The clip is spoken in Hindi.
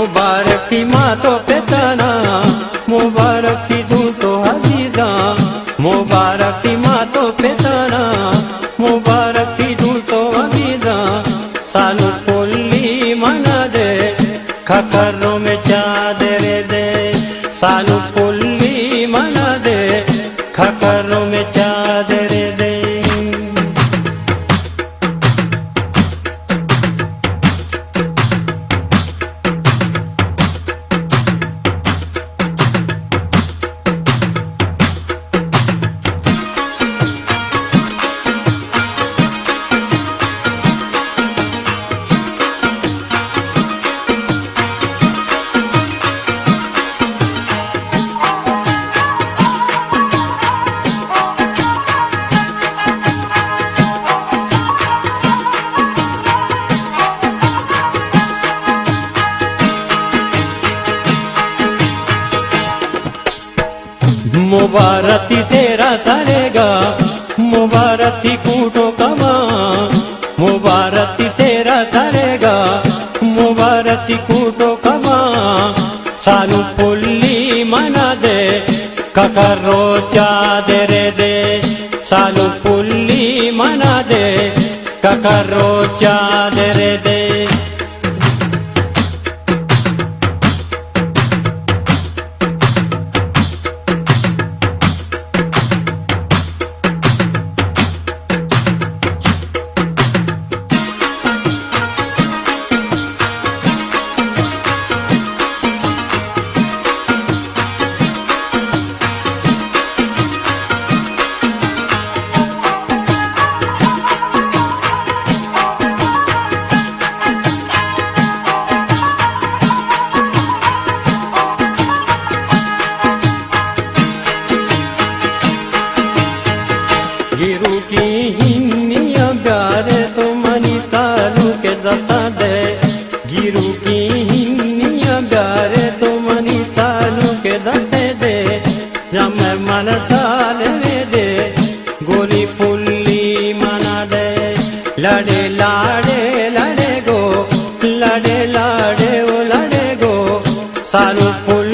मुबारक थी माँ तो पेताना, मुबारक थी तू तो हजीजा, मुबारक थी माँ तो पेताना, मुबारक थी तू तो हजीजा। सानू पुल्ली मना दे खखरों में चादर दे, सानू पुल्ली मना दे खखरों में चादर दे। मुबारक तेरा तरेगा, मुबारक कूटो कमा, मुबारक तेरा तरेगा, मुबारक कूटो कमा। सानू पुल्ली मना दे ककरो चादर दे, सानू पुल्ली मना दे ककरो चादर दे। गिरू की हिन्निया प्यारे तो मनी तालू के दता दे, गिरू की हिन्निया प्यारे तो मनी तालू के दते दे। या मैं मन ताल दे गोली पुल्ली मना दे, लड़े लाड़े लड़े गो, लड़े लाड़े ओ लड़े गो। सानू पुल्ली